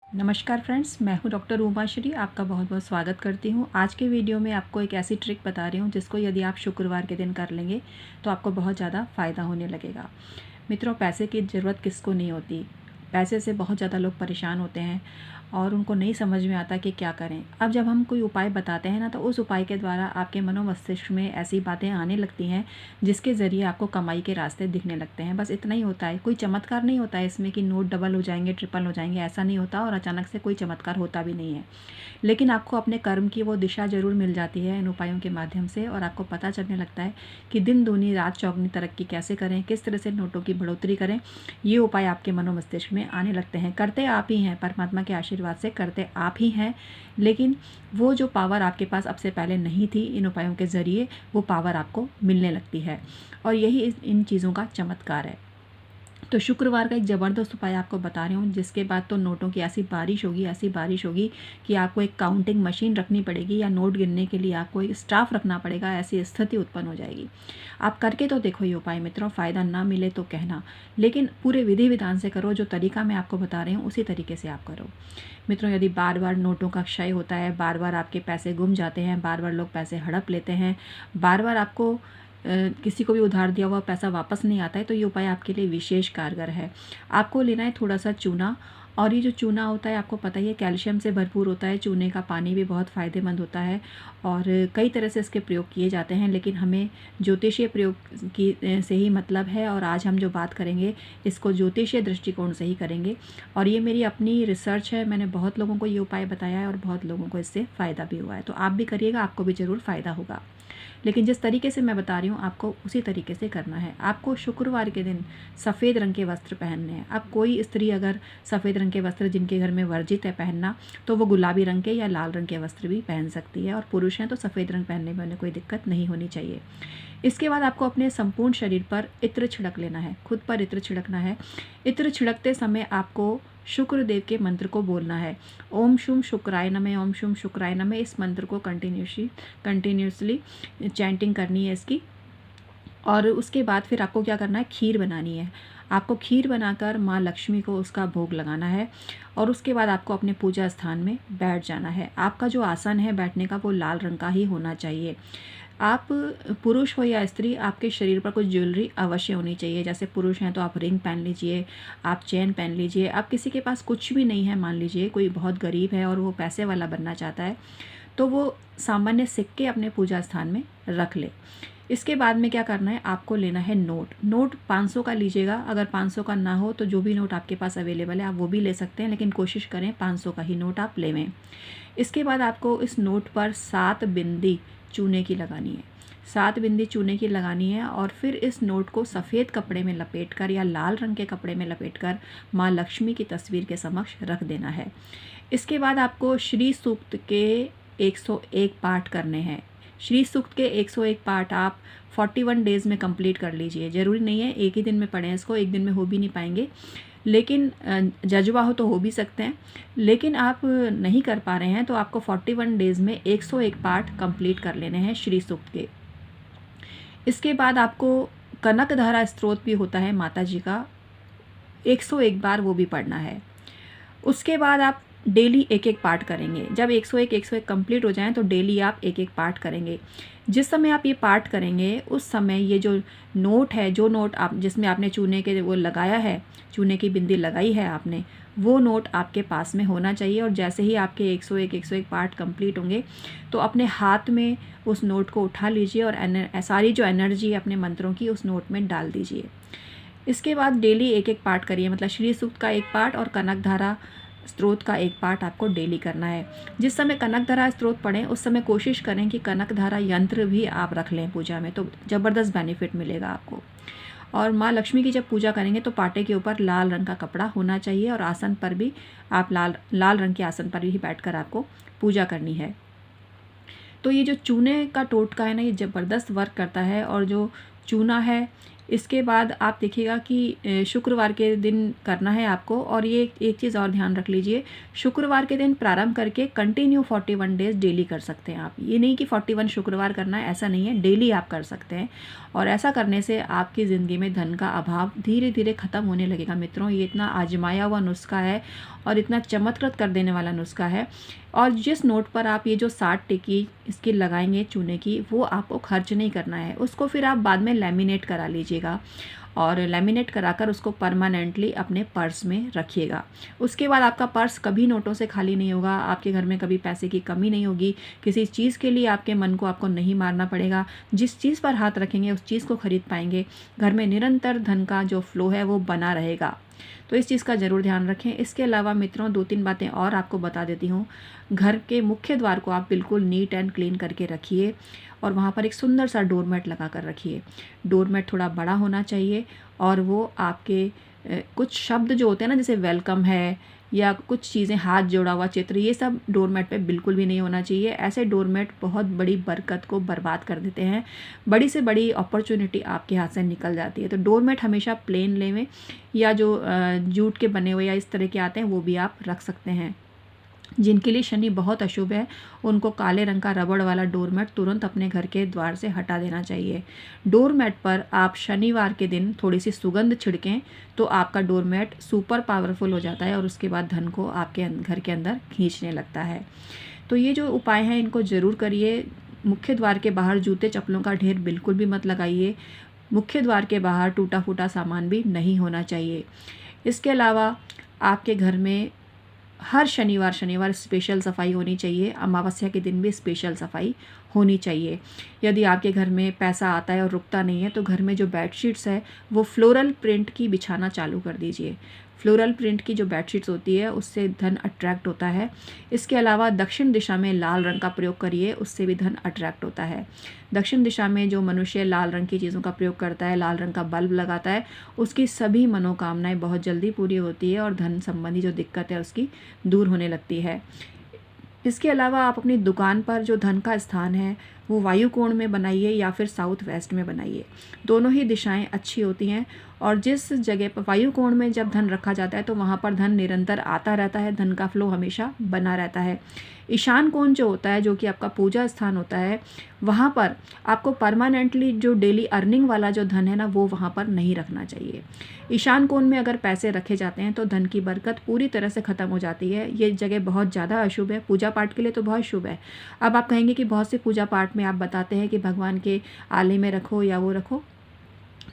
नमस्कार फ्रेंड्स, मैं हूं डॉक्टर उमाश्री। आपका बहुत बहुत स्वागत करती हूं। आज के वीडियो में आपको एक ऐसी ट्रिक बता रही हूं जिसको यदि आप शुक्रवार के दिन कर लेंगे तो आपको बहुत ज़्यादा फ़ायदा होने लगेगा। मित्रों, पैसे की ज़रूरत किसको नहीं होती। पैसे से बहुत ज़्यादा लोग परेशान होते हैं और उनको नहीं समझ में आता कि क्या करें। अब जब हम कोई उपाय बताते हैं ना, तो उस उपाय के द्वारा आपके मनोमस्तिष्क में ऐसी बातें आने लगती हैं जिसके ज़रिए आपको कमाई के रास्ते दिखने लगते हैं। बस इतना ही होता है, कोई चमत्कार नहीं होता है इसमें कि नोट डबल हो जाएंगे, ट्रिपल हो जाएंगे, ऐसा नहीं होता और अचानक से कोई चमत्कार होता भी नहीं है। लेकिन आपको अपने कर्म की वो दिशा ज़रूर मिल जाती है इन उपायों के माध्यम से, और आपको पता चलने लगता है कि दिन दूनी रात चौगनी तरक्की कैसे करें, किस तरह से नोटों की बढ़ोतरी करें। ये उपाय आपके मनोमस्तिष्क में आने लगते हैं। करते आप ही हैं, परमात्मा के आशीर्वाद से करते आप ही हैं, लेकिन वो जो पावर आपके पास अब से पहले नहीं थी, इन उपायों के ज़रिए वो पावर आपको मिलने लगती है। और यही इन चीज़ों का चमत्कार है। तो शुक्रवार का एक ज़बरदस्त उपाय आपको बता रही हूँ, जिसके बाद तो नोटों की ऐसी बारिश होगी कि आपको एक काउंटिंग मशीन रखनी पड़ेगी या नोट गिनने के लिए आपको एक स्टाफ रखना पड़ेगा। ऐसी स्थिति उत्पन्न हो जाएगी। आप करके तो देखो ये उपाय मित्रों, फ़ायदा ना मिले तो कहना, लेकिन पूरे विधि विधान से करो। जो तरीका मैं आपको बता रही हूँ उसी तरीके से आप करो। मित्रों, यदि बार बार नोटों का क्षय होता है, बार बार आपके पैसे गुम जाते हैं, बार बार लोग पैसे हड़प लेते हैं, बार बार आपको किसी को भी उधार दिया हुआ पैसा वापस नहीं आता है, तो ये उपाय आपके लिए विशेष कारगर है। आपको लेना है थोड़ा सा चूना, और ये जो चूना होता है आपको पता ही है कैल्शियम से भरपूर होता है। चूने का पानी भी बहुत फ़ायदेमंद होता है और कई तरह से इसके प्रयोग किए जाते हैं, लेकिन हमें ज्योतिषीय प्रयोग की से ही मतलब है। और आज हम जो बात करेंगे इसको ज्योतिषीय दृष्टिकोण से ही करेंगे। और ये मेरी अपनी रिसर्च है, मैंने बहुत लोगों को ये उपाय बताया है और बहुत लोगों को इससे फ़ायदा भी हुआ है। तो आप भी करिएगा, आपको भी ज़रूर फ़ायदा होगा। लेकिन जिस तरीके से मैं बता रही हूँ आपको उसी तरीके से करना है। आपको शुक्रवार के दिन सफ़ेद रंग के वस्त्र पहनने हैं। अब कोई स्त्री अगर सफ़ेद रंग के वस्त्र जिनके घर में वर्जित है पहनना, तो वो गुलाबी रंग के या लाल रंग के वस्त्र भी पहन सकती है। और पुरुष हैं तो सफ़ेद रंग पहनने में उन्हें कोई दिक्कत नहीं होनी चाहिए। इसके बाद आपको अपने संपूर्ण शरीर पर इत्र छिड़क लेना है, खुद पर इत्र छिड़कना है। इत्र छिड़कते समय आपको शुक्रदेव के मंत्र को बोलना है। ओम शुम शुक्राय नमः, ओम शुम शुक्राय नमः। इस मंत्र को कंटिन्यूसली चैंटिंग करनी है इसकी। और उसके बाद फिर आपको क्या करना है, खीर बनानी है। आपको खीर बनाकर माँ लक्ष्मी को उसका भोग लगाना है। और उसके बाद आपको अपने पूजा स्थान में बैठ जाना है। आपका जो आसन है बैठने का वो लाल रंग का ही होना चाहिए। आप पुरुष हो या स्त्री, आपके शरीर पर कुछ ज्वेलरी अवश्य होनी चाहिए। जैसे पुरुष हैं तो आप रिंग पहन लीजिए, आप चेन पहन लीजिए। आप किसी के पास कुछ भी नहीं है, मान लीजिए कोई बहुत गरीब है और वो पैसे वाला बनना चाहता है, तो वो सामान्य सिक्के अपने पूजा स्थान में रख ले। इसके बाद में क्या करना है, आपको लेना है नोट 500 का लीजिएगा। अगर 500 का ना हो तो जो भी नोट आपके पास अवेलेबल है आप वो भी ले सकते हैं, लेकिन कोशिश करें 500 का ही नोट आप लेवें। इसके बाद आपको इस नोट पर 7 बिंदी चूने की लगानी है। 7 बिंदी चूने की लगानी है और फिर इस नोट को सफ़ेद कपड़े में लपेटकर या लाल रंग के कपड़े में लपेटकर माँ लक्ष्मी की तस्वीर के समक्ष रख देना है। इसके बाद आपको श्री सूक्त के 101 पाठ करने हैं। श्री सूक्त के 101 पाठ आप 41 डेज़ में कंप्लीट कर लीजिए। ज़रूरी नहीं है एक ही दिन में पढ़ें इसको, एक दिन में हो भी नहीं पाएंगे, लेकिन जज्बा हो तो हो भी सकते हैं। लेकिन आप नहीं कर पा रहे हैं तो आपको 41 डेज़ में 101 पाठ कंप्लीट कर लेने हैं श्री सूक्त के। इसके बाद आपको कनकधारा स्तोत्र भी होता है माता जी का, 101 बार वो भी पढ़ना है। उसके बाद आप डेली एक एक पाठ करेंगे। जब 101 कंप्लीट हो जाएं तो डेली आप एक एक पाठ करेंगे। जिस समय आप ये पाठ करेंगे उस समय ये जो नोट है, जो नोट आप जिसमें आपने चूने के वो लगाया है, चूने की बिंदी लगाई है आपने, वो नोट आपके पास में होना चाहिए। और जैसे ही आपके 101 पाठ कंप्लीट होंगे तो अपने हाथ में उस नोट को उठा लीजिए और सारी जो एनर्जी अपने मंत्रों की उस नोट में डाल दीजिए। इसके बाद डेली एक एक पाठ करिए, मतलब श्री सूक्त का एक पाठ और कनकधारा स्त्रोत का एक पाठ आपको डेली करना है। जिस समय कनकधारा स्त्रोत पढ़ें उस समय कोशिश करें कि कनकधारा यंत्र भी आप रख लें पूजा में, तो ज़बरदस्त बेनिफिट मिलेगा आपको। और माँ लक्ष्मी की जब पूजा करेंगे तो पाटे के ऊपर लाल रंग का कपड़ा होना चाहिए और आसन पर भी आप लाल रंग के आसन पर ही बैठकर आपको पूजा करनी है। तो ये जो चूने का टोटका है ना, ये ज़बरदस्त वर्क करता है। और जो चूना है इसके बाद आप देखिएगा कि शुक्रवार के दिन करना है आपको। और ये एक चीज़ और ध्यान रख लीजिए, शुक्रवार के दिन प्रारंभ करके कंटिन्यू 41 डेज़ डेली कर सकते हैं आप। ये नहीं कि 41 शुक्रवार करना है, ऐसा नहीं है, डेली आप कर सकते हैं। और ऐसा करने से आपकी ज़िंदगी में धन का अभाव धीरे धीरे ख़त्म होने लगेगा। मित्रों, ये इतना आजमाया हुआ नुस्खा है और इतना चमत्कृत कर देने वाला नुस्खा है। और जिस नोट पर आप ये जो 60 टिक्की इसकी लगाएंगे चूने की, वो आपको खर्च नहीं करना है, उसको फिर आप बाद में लैमिनेट करा लीजिएगा और लैमिनेट कराकर उसको परमानेंटली अपने पर्स में रखिएगा। उसके बाद आपका पर्स कभी नोटों से खाली नहीं होगा, आपके घर में कभी पैसे की कमी नहीं होगी, किसी चीज़ के लिए आपके मन को आपको नहीं मारना पड़ेगा, जिस चीज़ पर हाथ रखेंगे उस चीज़ को खरीद पाएंगे। घर में निरंतर धन का जो फ्लो है वो बना रहेगा। तो इस चीज़ का ज़रूर ध्यान रखें। इसके अलावा मित्रों 2-3 बातें और आपको बता देती हूँ। घर के मुख्य द्वार को आप बिल्कुल नीट एंड क्लीन करके रखिए और वहाँ पर एक सुंदर सा डोरमेट लगा कर रखिए। डोरमेट थोड़ा बड़ा होना चाहिए और वो आपके कुछ शब्द जो होते हैं ना, जैसे वेलकम है या कुछ चीज़ें हाथ जोड़ा हुआ चित्र, ये सब डोरमेट पे बिल्कुल भी नहीं होना चाहिए। ऐसे डोरमेट बहुत बड़ी बरकत को बर्बाद कर देते हैं, बड़ी से बड़ी अपॉर्चुनिटी आपके हाथ से निकल जाती है। तो डोरमेट हमेशा प्लेन लेवें या जो जूट के बने हुए या इस तरह के आते हैं वो भी आप रख सकते हैं। जिनके लिए शनि बहुत अशुभ है उनको काले रंग का रबड़ वाला डोरमेट तुरंत अपने घर के द्वार से हटा देना चाहिए। डोरमेट पर आप शनिवार के दिन थोड़ी सी सुगंध छिड़कें तो आपका डोरमेट सुपर पावरफुल हो जाता है और उसके बाद धन को आपके घर के अंदर खींचने लगता है। तो ये जो उपाय हैं इनको ज़रूर करिए। मुख्य द्वार के बाहर जूते चप्पलों का ढेर बिल्कुल भी मत लगाइए। मुख्य द्वार के बाहर टूटा फूटा सामान भी नहीं होना चाहिए। इसके अलावा आपके घर में हर शनिवार स्पेशल सफाई होनी चाहिए। अमावस्या के दिन भी स्पेशल सफाई होनी चाहिए। यदि आपके घर में पैसा आता है और रुकता नहीं है तो घर में जो बेडशीट्स है वो फ्लोरल प्रिंट की बिछाना चालू कर दीजिए। फ्लोरल प्रिंट की जो बेडशीट्स होती है उससे धन अट्रैक्ट होता है। इसके अलावा दक्षिण दिशा में लाल रंग का प्रयोग करिए, उससे भी धन अट्रैक्ट होता है। दक्षिण दिशा में जो मनुष्य लाल रंग की चीज़ों का प्रयोग करता है, लाल रंग का बल्ब लगाता है, उसकी सभी मनोकामनाएं बहुत जल्दी पूरी होती है और धन संबंधी जो दिक्कत है उसकी दूर होने लगती है। इसके अलावा आप अपनी दुकान पर जो धन का स्थान है वो वायु कोण में बनाइए या फिर साउथ वेस्ट में बनाइए। दोनों ही दिशाएं अच्छी होती हैं और जिस जगह पर वायु कोण में जब धन रखा जाता है तो वहाँ पर धन निरंतर आता रहता है, धन का फ्लो हमेशा बना रहता है। ईशान कोण जो होता है, जो कि आपका पूजा स्थान होता है, वहाँ पर आपको परमानेंटली जो डेली अर्निंग वाला जो धन है ना वो वहाँ पर नहीं रखना चाहिए। ईशान कोण में अगर पैसे रखे जाते हैं तो धन की बरकत पूरी तरह से ख़त्म हो जाती है। ये जगह बहुत ज़्यादा अशुभ है, पूजा पाठ के लिए तो बहुत शुभ है। अब आप कहेंगे कि बहुत से पूजा पाठ में आप बताते हैं कि भगवान के आले में रखो या वो रखो,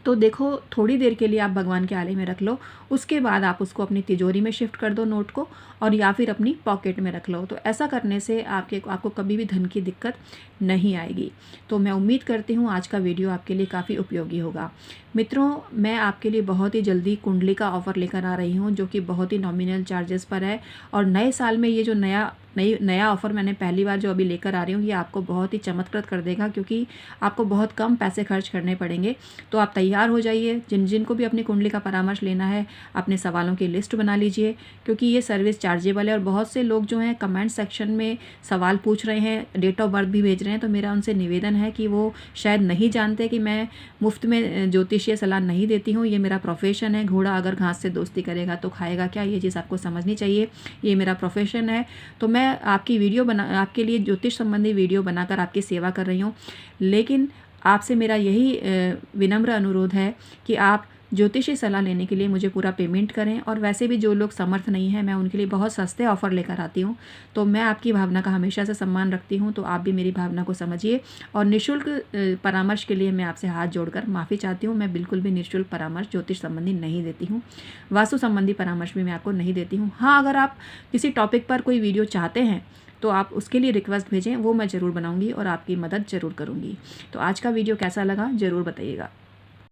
तो देखो थोड़ी देर के लिए आप भगवान के आले में रख लो, उसके बाद आप उसको अपनी तिजोरी में शिफ्ट कर दो नोट को, और या फिर अपनी पॉकेट में रख लो। तो ऐसा करने से आपको कभी भी धन की दिक्कत नहीं आएगी। तो मैं उम्मीद करती हूँ आज का वीडियो आपके लिए काफ़ी उपयोगी होगा। मित्रों, मैं आपके लिए बहुत ही जल्दी कुंडली का ऑफ़र लेकर आ रही हूँ जो कि बहुत ही नॉमिनल चार्जेस पर है। और नए साल में ये जो नया ऑफ़र मैंने पहली बार जो अभी लेकर आ रही हूँ ये आपको बहुत ही चमत्कृत कर देगा, क्योंकि आपको बहुत कम पैसे खर्च करने पड़ेंगे। तो आप तैयार हो जाइए। जिनको भी अपनी कुंडली का परामर्श लेना है अपने सवालों की लिस्ट बना लीजिए, क्योंकि ये सर्विस चार्जेबल है। और बहुत से लोग जो हैं कमेंट सेक्शन में सवाल पूछ रहे हैं, डेट ऑफ बर्थ भी भेज रहे हैं। तो मेरा उनसे निवेदन है कि वो शायद नहीं जानते कि मैं मुफ्त में ज्योतिषीय सलाह नहीं देती हूँ। ये मेरा प्रोफेशन है। घोड़ा अगर घास से दोस्ती करेगा तो खाएगा क्या, ये चीज़ आपको समझनी चाहिए। ये मेरा प्रोफेशन है। तो मैं आपके लिए ज्योतिष संबंधी वीडियो बनाकर आपकी सेवा कर रही हूँ। लेकिन आपसे मेरा यही विनम्र अनुरोध है कि आप ज्योतिषी सलाह लेने के लिए मुझे पूरा पेमेंट करें। और वैसे भी जो लोग समर्थ नहीं हैं, मैं उनके लिए बहुत सस्ते ऑफ़र लेकर आती हूँ। तो मैं आपकी भावना का हमेशा से सम्मान रखती हूँ, तो आप भी मेरी भावना को समझिए। और निःशुल्क परामर्श के लिए मैं आपसे हाथ जोड़कर माफ़ी चाहती हूँ। मैं बिल्कुल भी निःशुल्क परामर्श ज्योतिष संबंधी नहीं देती हूँ। वास्तु संबंधी परामर्श भी मैं आपको नहीं देती हूँ। हाँ, अगर आप किसी टॉपिक पर कोई वीडियो चाहते हैं तो आप उसके लिए रिक्वेस्ट भेजें, वो मैं ज़रूर बनाऊँगी और आपकी मदद ज़रूर करूँगी। तो आज का वीडियो कैसा लगा ज़रूर बताइएगा।